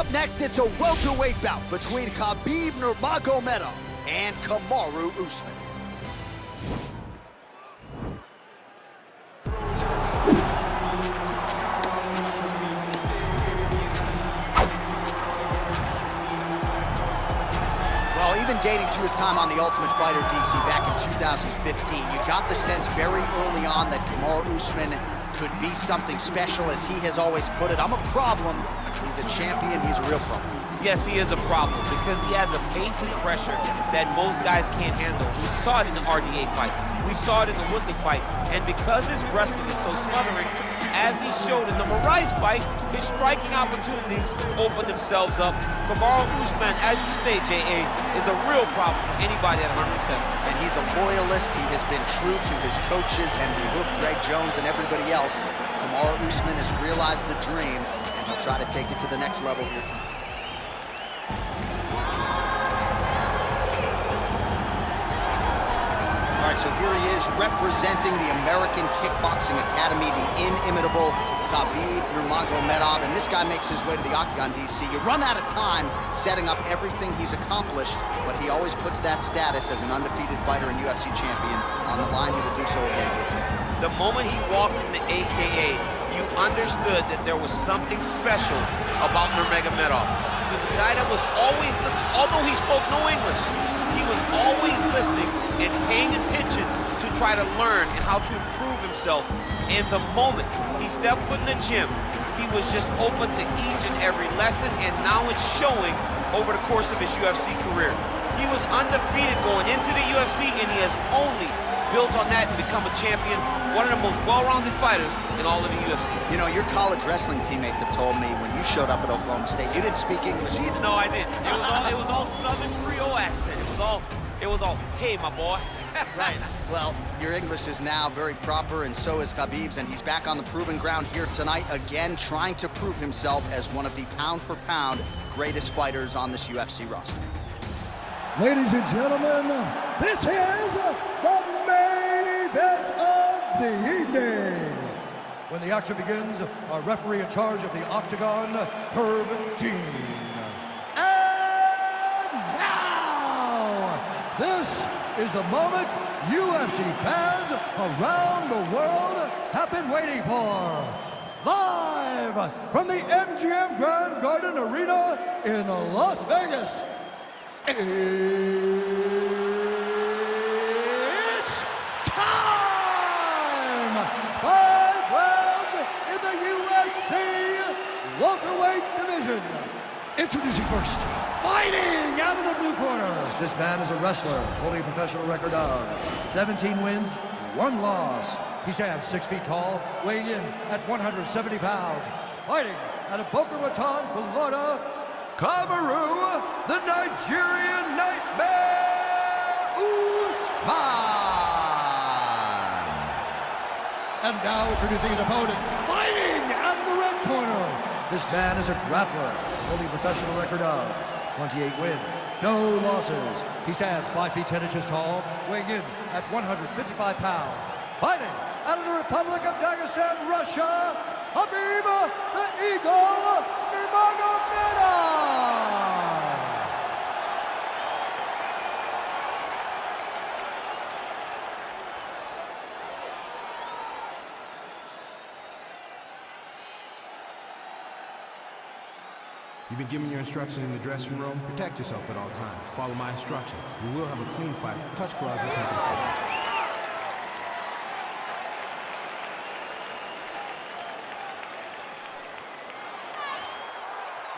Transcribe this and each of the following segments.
Up next, it's a welterweight bout between Khabib Nurmagomedov and Kamaru Usman. Well, even dating to his time on The Ultimate Fighter, DC, back in 2015, you got the sense very early on that Kamaru Usman could be something special. As he has always put it, I'm a problem. He's a champion, he's a real problem. Yes, he is a problem because he has a pace and pressure that most guys can't handle. We saw it in the RDA fight. We saw it in the Woodley fight. And because his wrestling is so smothering, as he showed in the Moraes fight, his striking opportunities open themselves up. Kamaru Usman, as you say, J.A., is a real problem for anybody at 107. And he's a loyalist. He has been true to his coaches, Henry Hoof, Greg Jones, and everybody else. Kamaru Usman has realized the dream, and he'll try to take it to the next level here tonight. All right, so here he is representing the American Kickboxing Academy, the inimitable Khabib Nurmagomedov, and this guy makes his way to the octagon, DC. You run out of time setting up everything he's accomplished, but he always puts that status as an undefeated fighter and UFC champion on the line. He will do so again here tonight. The moment he walked in the AKA, you understood that there was something special about Nurmagomedov. He was a guy that was always listening, although he spoke no English. He was always listening and paying attention to try to learn and how to improve himself. And the moment he stepped foot in the gym, he was just open to each and every lesson, and now it's showing over the course of his UFC career. He was undefeated going into the UFC, and he has only built on that and become a champion, one of the most well-rounded fighters in all of the UFC. You know, your college wrestling teammates have told me when you showed up at Oklahoma State, you didn't speak English either. No, I didn't. It was all Southern Creole accent. It was all, hey, my boy. Right. Well, your English is now very proper, and so is Khabib's, and he's back on the proving ground here tonight, again trying to prove himself as one of the pound-for-pound greatest fighters on this UFC roster. Ladies and gentlemen, this is the main event of the evening. When the action begins, our referee in charge of the octagon, Herb Dean. And now, this is the moment UFC fans around the world have been waiting for. Live from the MGM Grand Garden Arena in Las Vegas. It's time! 5 rounds in the UFC welterweight division. Introducing first, fighting out of the blue corner. This man is a wrestler holding a professional record of 17 wins, 1 loss. He stands 6 feet tall, weighing in at 170 pounds. Fighting out of Boca Raton, Florida, Kamaru, the Nigerian Nightmare Usman. And now introducing his opponent, fighting out of the red corner. This man is a grappler, holding a professional record of 28 wins, no losses. He stands 5 feet 10 inches tall, weighing in at 155 pounds. Fighting out of the Republic of Dagestan, Russia, Khabib the Eagle Nurmagomedov. You've been given your instructions in the dressing room. Protect yourself at all times. Follow my instructions. We will have a clean fight. Touch gloves. Let's make it fun.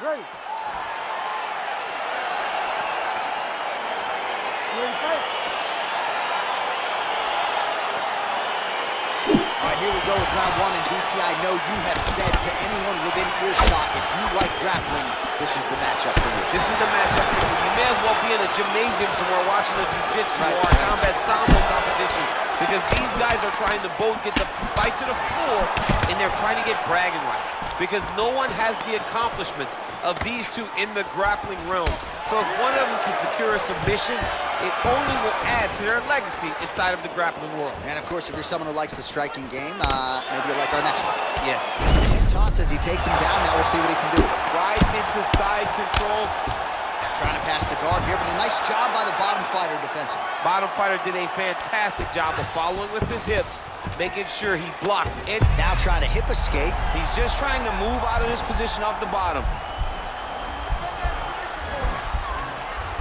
Ready. All right, here we go with round 1, and DC, I know you have said to anyone within earshot, if you like grappling, this is the matchup for you. This is the matchup for you. You may as well be in a gymnasium somewhere watching a jiu-jitsu or a combat sambo competition, because these guys are trying to both get the fight to the floor, and they're trying to get bragging rights, because no one has the accomplishments of these two in the grappling realm. So if one of them can secure a submission, it only will add to their legacy inside of the grappling world. And of course, if you're someone who likes the striking game, maybe you'll like our next fight. Yes. Taunts as he takes him down. Now we'll see what he can do with it. Right into side control. Trying to pass the guard here, but a nice job by the bottom fighter defensively. Bottom fighter did a fantastic job of following with his hips, making sure he blocked any. Now trying to hip escape. He's just trying to move out of this position off the bottom.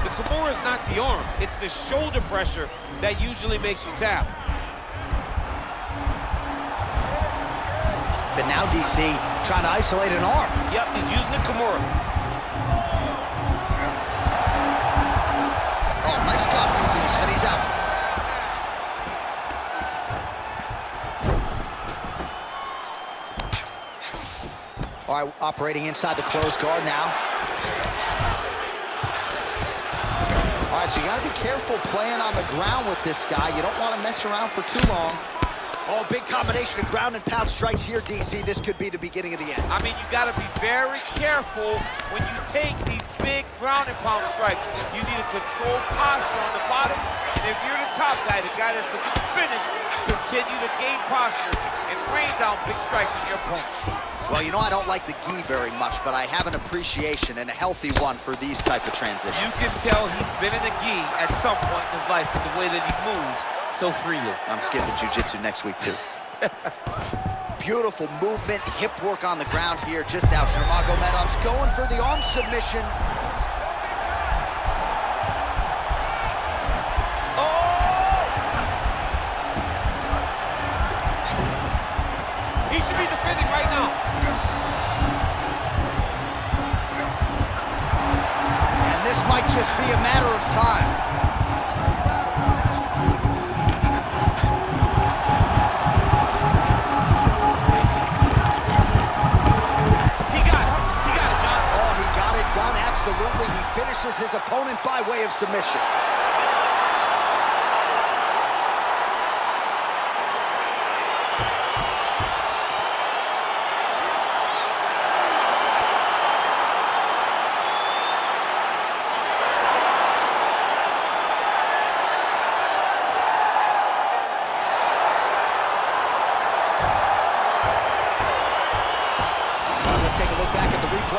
The Kimura is not the arm, it's the shoulder pressure that usually makes you tap. But now DC trying to isolate an arm. Yep, he's using the Kimura. Oh, nice job using this, and he's out. All right, operating inside the closed guard now. All right, so you gotta be careful playing on the ground with this guy. You don't want to mess around for too long. Oh, big combination of ground and pound strikes here, DC. This could be the beginning of the end. I mean, you gotta be very careful when you take these big ground and pound strikes. You need a controlled posture on the bottom, and if you're the top guy, the guy that's looking to finish, continue to gain posture and rain down big strikes on your opponent. Well, you know, I don't like the gi very much, but I have an appreciation, and a healthy one, for these type of transitions. You can tell he's been in the gi at some point in his life in the way that he moves so freely. I'm skipping jiu-jitsu next week, too. Beautiful movement, hip work on the ground here, just out. Nurmagomedov's going for the arm submission. He should be defending right now. And this might just be a matter of time. He got it, John. Oh, he got it done, absolutely. He finishes his opponent by way of submission.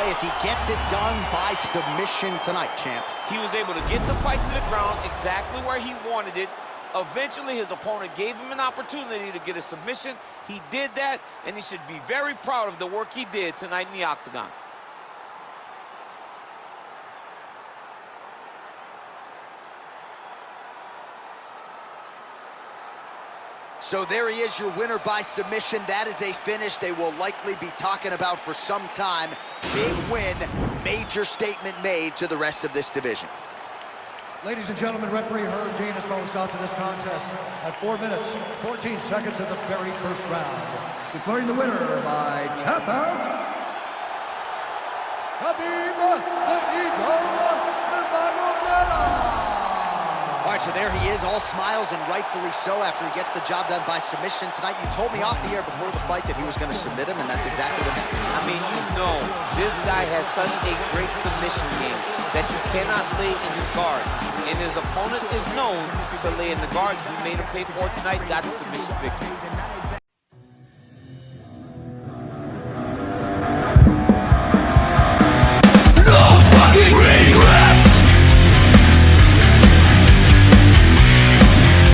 As he gets it done by submission tonight, champ. He was able to get the fight to the ground exactly where he wanted it. Eventually, his opponent gave him an opportunity to get a submission. He did that, and he should be very proud of the work he did tonight in the octagon. So there he is, your winner by submission. That is a finish they will likely be talking about for some time. Big win, major statement made to the rest of this division. Ladies and gentlemen, referee Herb Dean has called a stop to this contest at 4 minutes, 14 seconds of the very first round. Declaring the winner by tap out, Khabib Nurmagomedov. All right, so there he is, all smiles, and rightfully so after he gets the job done by submission tonight. You told me off the air before the fight that he was going to submit him, and that's exactly what happened. I mean, you know, this guy has such a great submission game that you cannot lay in his guard. And his opponent is known to lay in the guard. He made him pay for it tonight, got the submission victory.